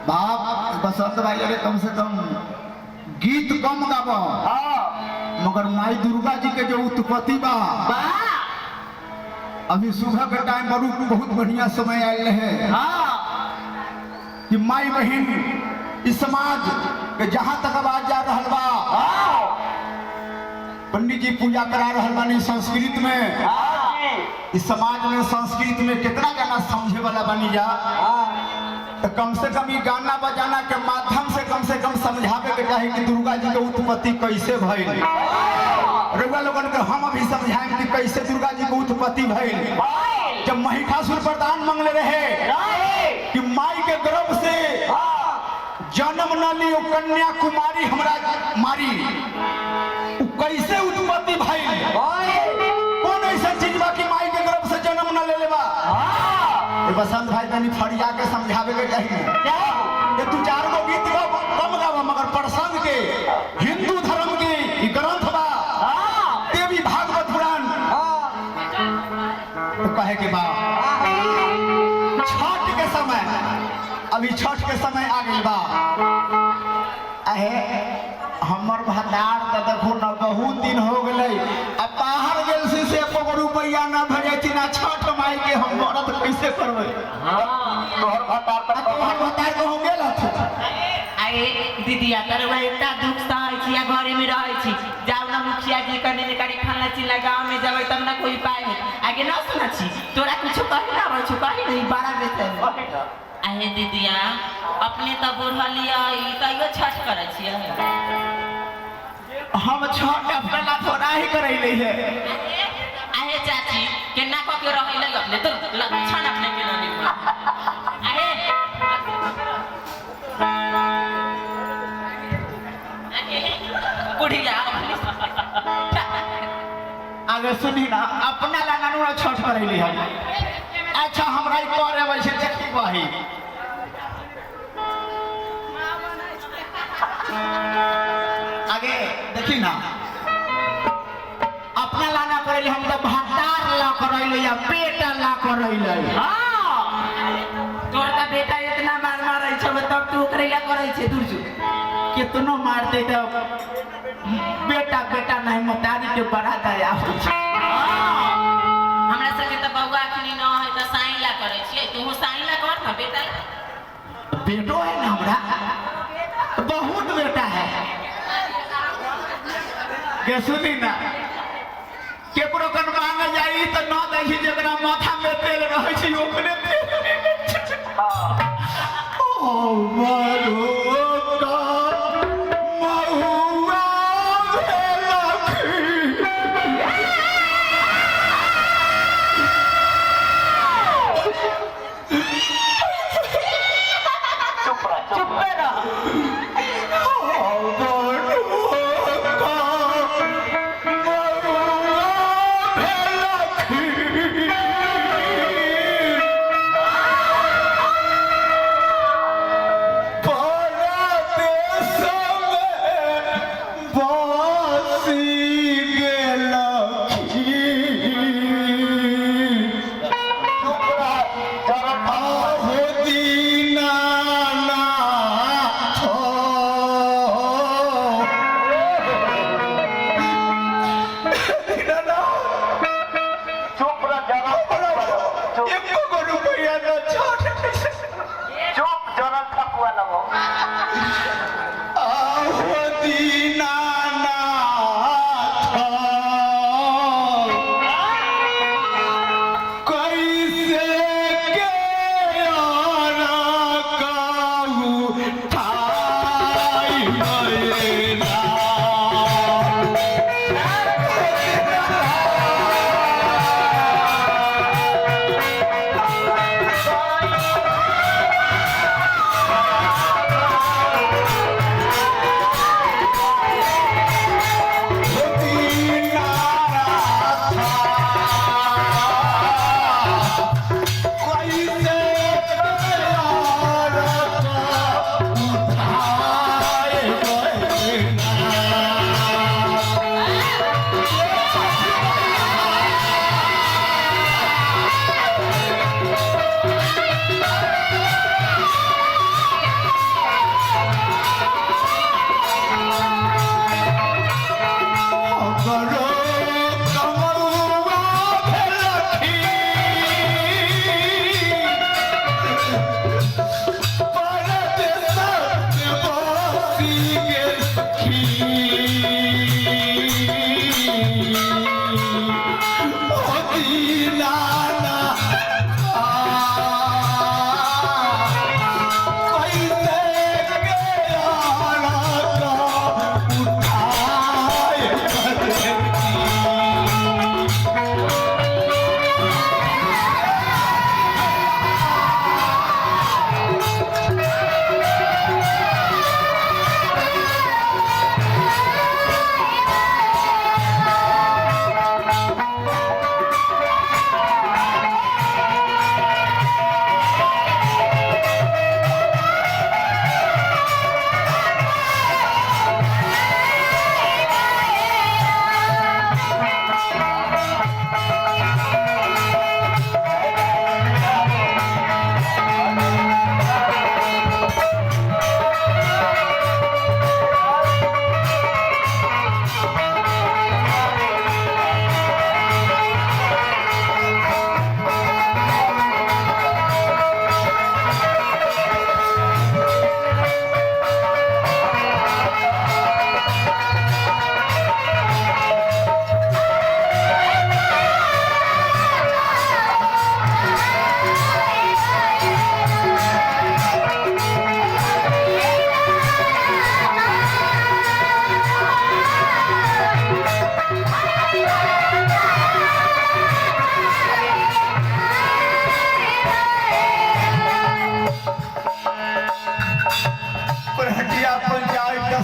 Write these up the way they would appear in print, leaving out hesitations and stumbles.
बाप बसंत भाई अरे कम से कम गीत कम गाबो मगर माई दुर्गा जी के जो उत्पत्ति बा अभी सुबह के टाइम बहुत बढ़िया समय आयल है कि माई बहन इस समाज के जहां तक आवाज जा रहा बा पंडित जी पूजा करा रहा बानी संस्कृत में इस समाज में संस्कृत में कितना गाना समझे वाला बनी जा तो कम से कम ये गाना बजाना के माध्यम से कम समझावे के चाहे कि दुर्गा जी के उत्पत्ति कैसे भइल रउआ लोगन के हम अभी समझाएं कि कैसे दुर्गा जी के उत्पत्ति भइल जब महिषासुर वरदान मांगले रहे कि माई के गर्भ से जन्म न लियो कन्या कुमारी हमरा मारी कैसे उत्पत्ति भइल कौन ऐसा चीज बा कि माई के गर्भ से जन्म न ले लेबा बसंत भाई तनी फरिया के समझावे के चाहिए ये तू चार गो गीत कम गावा मगर प्रसंग के हिंदू धर्म के ग्रंथ बा देवी भागवत पुराण तो कहे के बा छठ के समय अभी छठ के समय आ गई बा अहे हमर भंडार तो देखो न बहुत दिन हो गए अब बाहर गेल से एको रुपया न भेजे ना छठ माई के हम व्रत कैसे करबे तोहर भंडार को हो गेल अरे दीदिया तरवा इतना दुख सहै छी या घरे में रहै छी जाऊ ना मुखिया जी कने ने करी खाना चिल्ला गांव में जबै तब ना कोई पाए है आगे ना सुना छी तोरा कुछ कहि ना बछु कहि नहीं बारा देते अहे दीदिया अपने तो बुढ़लिया ई कहियो छठ करै छी हम छठ अपना ला थोड़ा ही करैले है अहे चाची केना क के रहैले अपने तो लक्षण अपने के नहीं अहे बुढ़िया आगे सुनी ना अपना ला ना छठ करैले है अच्छा हमरा ई करे वैसे देखी बही आगे देखी ना अपना लाना करैले हम तो भंडार ला करैले या बेटा ला करैले हां तोर का बेटा इतना मार मारै छ तब तू करेला करै छ दुर्जु कितनो मारते तो बेटा बेटा नहीं मतारी के बड़ा दया हो छ हमरा सके तो बौआ अखनी न है त साइला करै छी तू साइला कर ना बेटा बेटो है ना हमरा बहुत बेटा है के सुनी ना केकरो कन मांग जाई त न देखी जेकरा माथा में तेल रहै छी ओकरे ओ मारो का महुआ चुप रह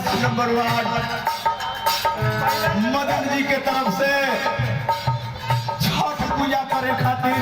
10 नंबर वार्ड मदन जी के तरफ से छठ पूजा करे खातिर